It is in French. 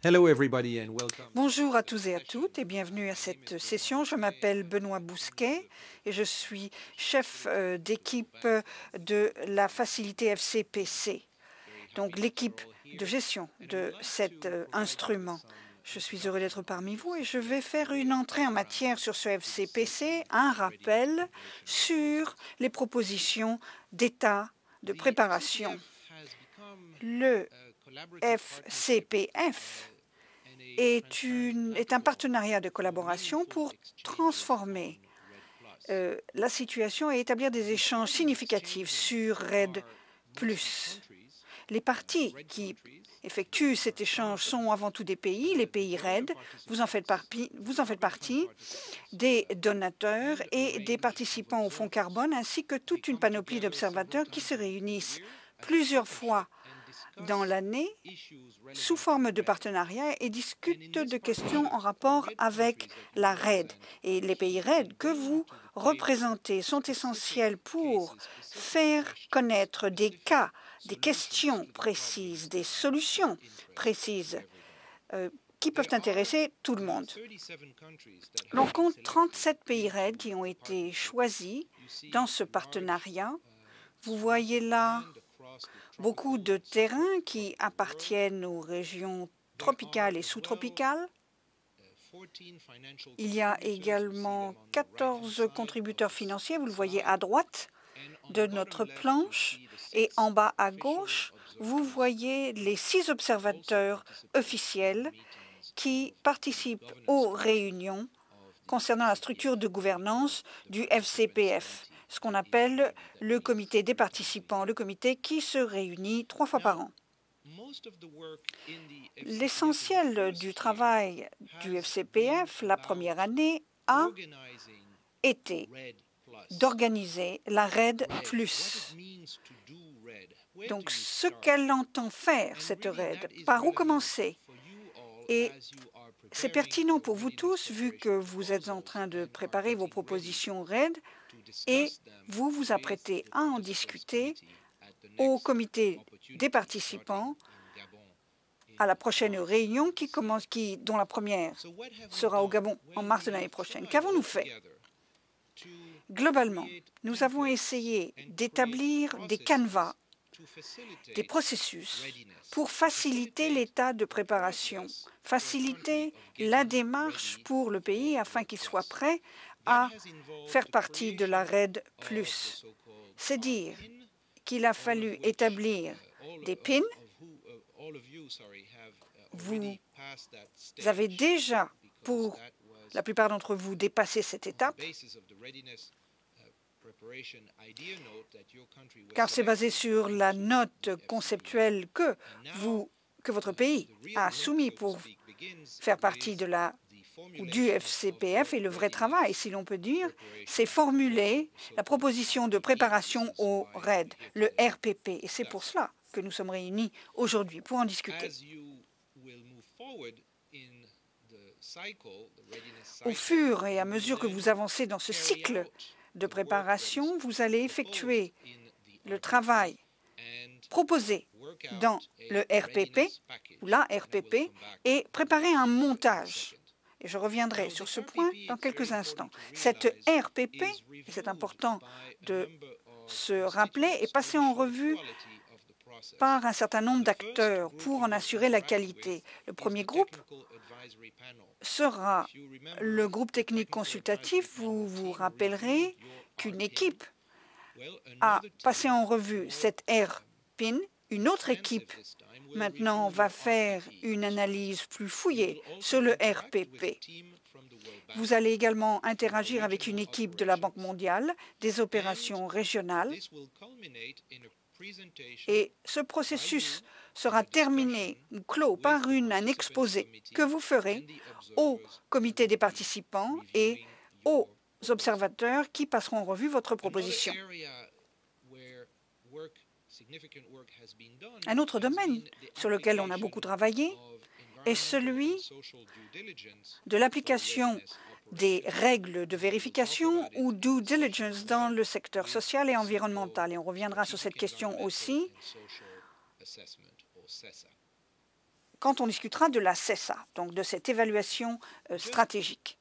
Hello everybody and welcome. Bonjour à tous et à toutes et bienvenue à cette session. Je m'appelle Benoît Bousquet et je suis chef d'équipe de la facilité FCPC, donc l'équipe de gestion de cet instrument. Je suis heureux d'être parmi vous et je vais faire une entrée en matière sur ce FCPC, un rappel sur les propositions d'état de préparation. Le FCPF est un partenariat de collaboration pour transformer la situation et établir des échanges significatifs sur RED+. Les parties qui effectuent cet échange sont avant tout des pays, les pays RED. Vous en faites partie, des donateurs et des participants au Fonds carbone, ainsi que toute une panoplie d'observateurs qui se réunissent plusieurs fois dans l'année sous forme de partenariat et discutent de questions en rapport avec la RED. Et les pays RED que vous représentez sont essentiels pour faire connaître des cas, des questions précises, des solutions précises qui peuvent intéresser tout le monde. On compte 37 pays RED qui ont été choisis dans ce partenariat. Vous voyez là beaucoup de terrains qui appartiennent aux régions tropicales et sous-tropicales. Il y a également 14 contributeurs financiers, vous le voyez à droite de notre planche, et en bas à gauche, vous voyez les 6 observateurs officiels qui participent aux réunions concernant la structure de gouvernance du FCPF, ce qu'on appelle le comité des participants, le comité qui se réunit 3 fois par an. L'essentiel du travail du FCPF la première année a été d'organiser la RED+. Donc, ce qu'elle entend faire, cette RED, par où commencer? Et c'est pertinent pour vous tous, vu que vous êtes en train de préparer vos propositions RED et vous vous apprêtez à en discuter au comité des participants à la prochaine réunion dont la première sera au Gabon en mars de l'année prochaine. Qu'avons-nous fait? Globalement, nous avons essayé d'établir des canevas, des processus pour faciliter l'état de préparation, faciliter la démarche pour le pays afin qu'il soit prêt à faire partie de la RED+. C'est dire qu'il a fallu établir des PIN. Vous avez déjà, pour la plupart d'entre vous, dépassé cette étape, car c'est basé sur la note conceptuelle que votre pays a soumise pour faire partie du FCPF. Et le vrai travail, si l'on peut dire, c'est formuler la proposition de préparation au RED, le RPP. Et c'est pour cela que nous sommes réunis aujourd'hui, pour en discuter. Au fur et à mesure que vous avancez dans ce cycle de préparation, vous allez effectuer le travail proposé dans le RPP ou la RPP et préparer un montage. Et je reviendrai sur ce point dans quelques instants. Cette RPP, et c'est important de se rappeler, est passée en revue par un certain nombre d'acteurs pour en assurer la qualité. Le premier groupe sera le groupe technique consultatif. Vous vous rappellerez qu'une équipe a passé en revue cette RPIN. Une autre équipe maintenant va faire une analyse plus fouillée sur le RPP. Vous allez également interagir avec une équipe de la Banque mondiale, des opérations régionales. Et ce processus sera terminé ou clos par un exposé que vous ferez au comité des participants et aux observateurs qui passeront en revue votre proposition. Un autre domaine sur lequel on a beaucoup travaillé est celui de l'application des règles de vérification ou due diligence dans le secteur social et environnemental. Et on reviendra sur cette question aussi quand on discutera de la CESA, donc de cette évaluation stratégique.